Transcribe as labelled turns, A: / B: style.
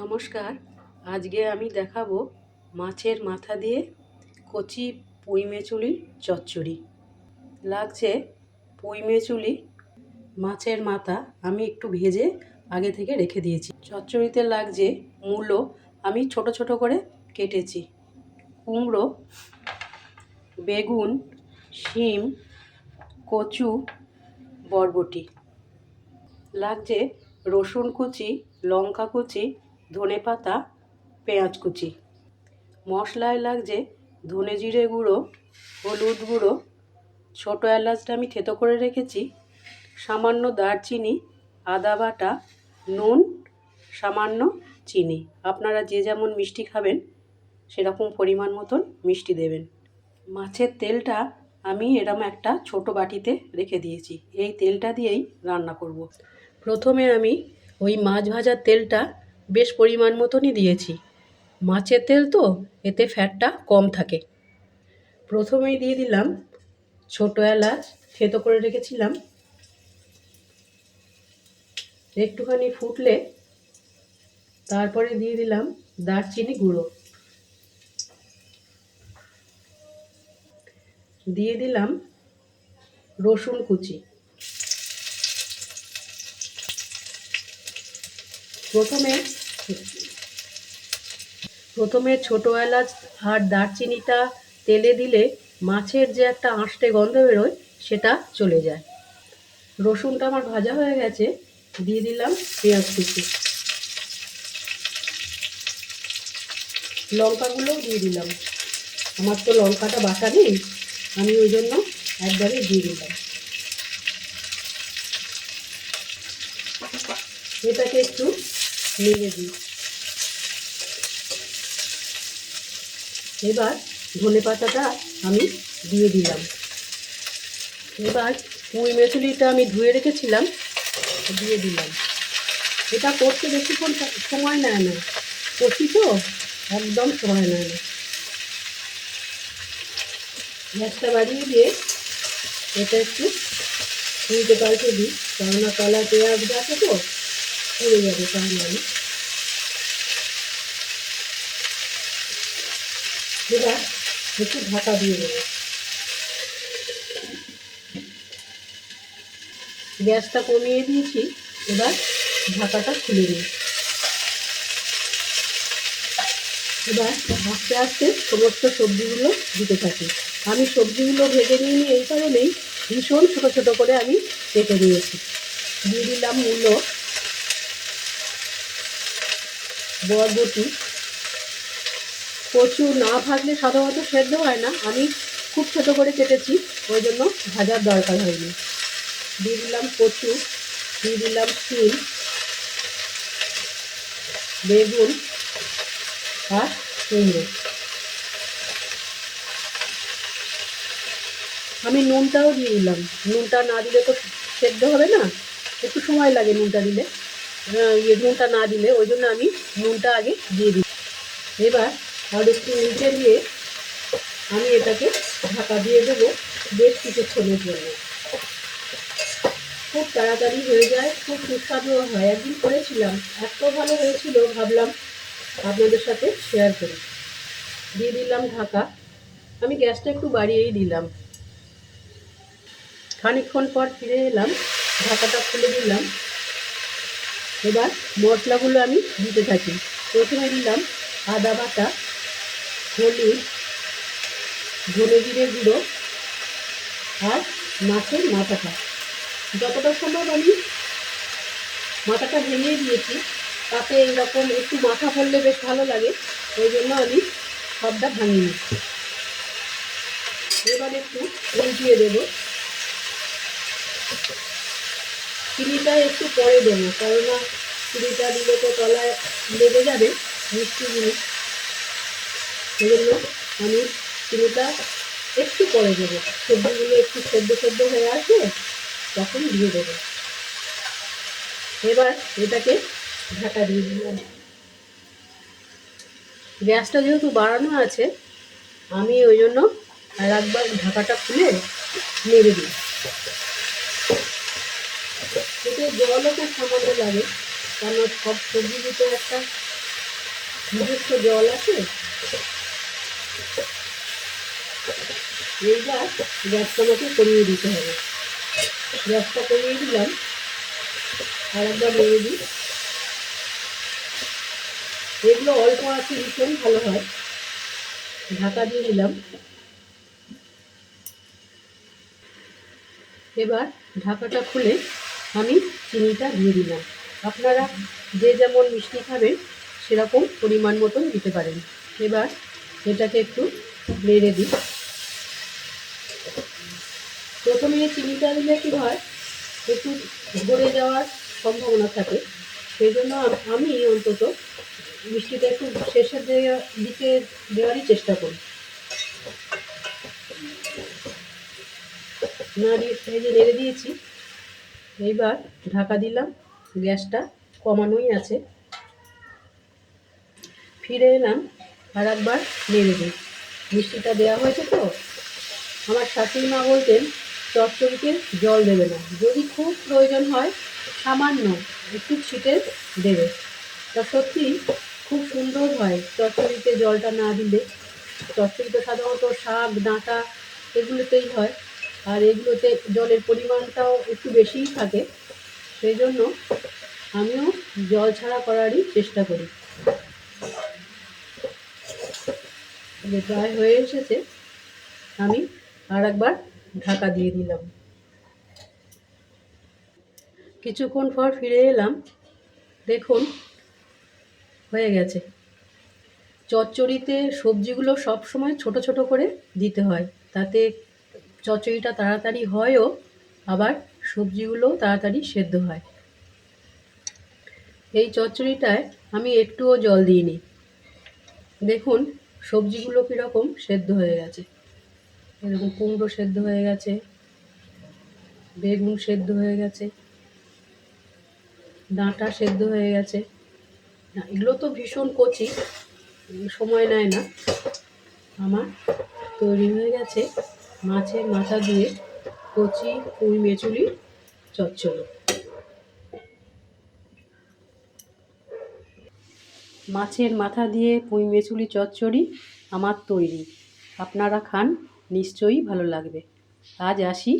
A: নমস্কার। আজকে আমি দেখাবো মাছের মাথা দিয়ে কচি পুঁই মেচুলির চচ্চড়ি। লাগছে পুঁই মেচুলি, মাছের মাথা আমি একটু ভেজে আগে থেকে রেখে দিয়েছি। চচ্চড়িতে লাগছে মূলো, আমি ছোট ছোট করে কেটেছি, কুমড়ো, বেগুন, শিম, কচু, বরবটি। লাগছে রসুন কুচি, লঙ্কা কুচি, ধনেপাতা, পেঁয়াজ কুচি। মশলায় লাগছে ধনে জিরে গুঁড়ো, হলুদ গুঁড়ো, ছোটো এলাচটা আমি থেতো করে রেখেছি, সামান্য দারচিনি, আদা বাটা, নুন, সামান্য চিনি। আপনারা যে যেমন মিষ্টি খাবেন সেরকম পরিমাণ মতন মিষ্টি দেবেন। মাছের তেলটা আমি এরম একটা ছোট বাটিতে রেখে দিয়েছি, এই তেলটা দিয়েই রান্না করব। প্রথমে আমি ওই মাছ ভাজার তেলটা বেশ পরিমাণ মতনই দিয়েছি। মাছের তেল তো, এতে ফ্যাটটা কম থাকে। প্রথমেই দিয়ে দিলাম ছোটো এলাচ থেতো করে রেখেছিলাম। একটুখানি ফুটলে তারপরে দিয়ে দিলাম দারচিনি গুঁড়ো, দিয়ে দিলাম রসুন কুচি। প্রথমে ছোটো এলাচ আর দারচিনিটা তেলে দিলে মাছের যে একটা আঁশটে গন্ধ বেরোয় সেটা চলে যায়। রসুনটা আমার ভাজা হয়ে গেছে, দিয়ে দিলাম পেঁয়াজ কুচি, লঙ্কাগুলোও দিয়ে দিলাম। আমার তো লঙ্কাটা বাটা নেই, আমি ওই জন্য একবারে দিয়ে দিলাম। এটাকে একটু নেড়ে দিই। এবার ধনেপাতাটা আমি দিয়ে দিলাম। এবার পুঁই মেচুলিটা আমি ধুয়ে রেখেছিলাম, দিয়ে দিলাম। এটা করতে বেশিক্ষণ সময় নেয় না, কচি তো একদম সময় নেয় না। গ্যাসটা বাড়িয়ে দিয়ে এটা একটু উল্টে পাল্টে দিই, কেননা কলা পেঁয়াজ আছে তো পুড়ে যাবে, তাহলে আমি এবার একটু ঢাকা দিয়ে দেবো। গ্যাসটা কমিয়ে দিয়েছি, এবার ঢাকাটা খুলে দিই। এবার আস্তে আস্তে সমস্ত সবজিগুলো দিতে থাকি। আমি সবজিগুলো ভেজে নিয়ে এই কারণেই ভীষণ ছোটো ছোটো করে আমি কেটে দিয়েছি। দিয়ে দিলাম মূলো, বরবটি, কচু না ভাজলে সাধারণত সেদ্ধ হয় না, আমি খুব ছোটো করে কেটেছি ওই জন্য ভাজার দরকার হয়নি। দিয়ে দিলাম কচু, দিয়ে দিলাম শিম, বেগুন আর কুমড়ো। আমি নুনটাও দিয়ে দিলাম, নুনটা না দিলে তো সেদ্ধ হবে না, একটু সময় লাগে নুনটা দিলে, নুনটা না দিলে, ওই জন্য আমি নুনটা আগে দিয়ে দিই। এবার আর একটু নিচে দিয়ে আমি এটাকে ঢাকা দিয়ে দেবো বেশ কিছুক্ষণের জন্য। খুব তাড়াতাড়ি হয়ে যায়, খুব সুস্বাদুও হয়। একদিন করেছিলাম, এত ভালো হয়েছিল, ভাবলাম আপনাদের সাথে শেয়ার করি। দিয়ে দিলাম ঢাকা, আমি গ্যাসটা একটু বাড়িয়েই দিলাম। খানিকক্ষণ পর ফিরে এলাম, ঢাকাটা খুলে দিলাম। এবার মশলাগুলো আমি দিতে থাকি। প্রথমে দিলাম আদা বাটা, হলুদ, ধনে জিরে গুঁড়ো আর মাছের মাথাটা। যতটা সম্ভব আমি মাথাটা ভেঙে দিয়েছি, তাতে এইরকম একটু মাথা পড়লে বেশ ভালো লাগে, ওই জন্য আমি সবটা ভাঙিনি। এবার একটু উল্টিয়ে দেবো। চিনিটা একটু পরে দেবো, কেননা চিনিটা দিলে তো তলায় লেগে যাবে, মিষ্টি জিনিস, সেই জন্য আমি চিনিটা একটু পরে দেবো। সবজিগুলো একটু সেদ্ধ হয়ে আসবে তখন দিয়ে দেবো। এবার এটাকে ঢাকা দিয়ে দিলাম। গ্যাসটা যেহেতু বাড়ানো আছে, আমি ওই জন্য আর একবার ঢাকাটা খুলে নেড়ে দিই। এতে জলও খুব সামান্য লাগে, কারণ সব সবজির তো একটা নিজস্ব জল আছে। এইবার গ্যাসটা আমাকে কমিয়ে দিতে হবে। গ্যাসটা কমিয়ে দিলাম, আর একবার নেড়ে দিই। এগুলো অল্প আছে ভীষণ ভালো হয়। ঢাকা দিয়ে দিলাম। এবার ঢাকাটা খুলে আমি চিনিটা দিয়ে দিলাম। আপনারা যে যেমন মিষ্টি খাবেন সেরকম পরিমাণ মতন দিতে পারেন। এবার এটাকে একটু নেড়ে দিই। প্রথমে চিনিটা দিলে কী হয়, একটু ধরে যাওয়ার সম্ভাবনা থাকে। সেই জন্য আমি অন্তত মিষ্টিটা একটু শেষের দিকে দেওয়ারই চেষ্টা করি। এই যে নেড়ে দিয়েছি, এইবার ঢাকা দিলাম। গ্যাসটা কমানোই আছে। ফিরে এলাম, আর একবার নেড়ে দিই। মিষ্টিটা দেওয়া হয়েছে তো। আমার শাশুড়ি মা বলতেন চচ্চড়িতে জল দেবে না, যদি খুব প্রয়োজন হয় সামান্য একটু ছিটে দেবে। তা সত্যি খুব সুন্দর হয় চচ্চড়িতে জলটা না দিলে। চচ্চড়িতে সাধারণত শাক ডাঁটা এগুলোতেই হয়, আর এগুলোতে জলের পরিমাণটাও একটু বেশিই থাকে। সেই জন্য আমিও জল ছাড়া করারই চেষ্টা করি। যে প্রায় হয়ে এসেছে, আমি আর একবার ঢাকা দিয়ে দিলাম। কিছুক্ষণ পর ফিরে এলাম, দেখুন হয়ে গেছে। চচ্চড়িতে সবজিগুলো সব সময় ছোট ছোট করে দিতে হয়, তাতে চচ্চড়িটা তাড়াতাড়ি হয়ও, আবার সবজিগুলোও তাড়াতাড়ি সেদ্ধ হয়। এই চচ্চড়িটায় আমি একটুও জল দিইনি। দেখুন সবজিগুলো কীরকম সেদ্ধ হয়ে গেছে। এরকম কুমড়ো সেদ্ধ হয়ে গেছে, বেগুন সেদ্ধ হয়ে গেছে, ডাঁটা সেদ্ধ হয়ে গেছে। এগুলো তো ভীষণ কচি, সময় নেয় না। আমার তৈরি হয়ে গেছে মাছের মাথা দিয়ে কচি পুঁই মেচুলি চচ্চড়ি। মাছের মাথা দিয়ে পুঁই মেচুলি চচ্চড়ি আমার তৈরি। আপনারা খান, নিশ্চয়ই ভালো লাগবে। আজ আসি,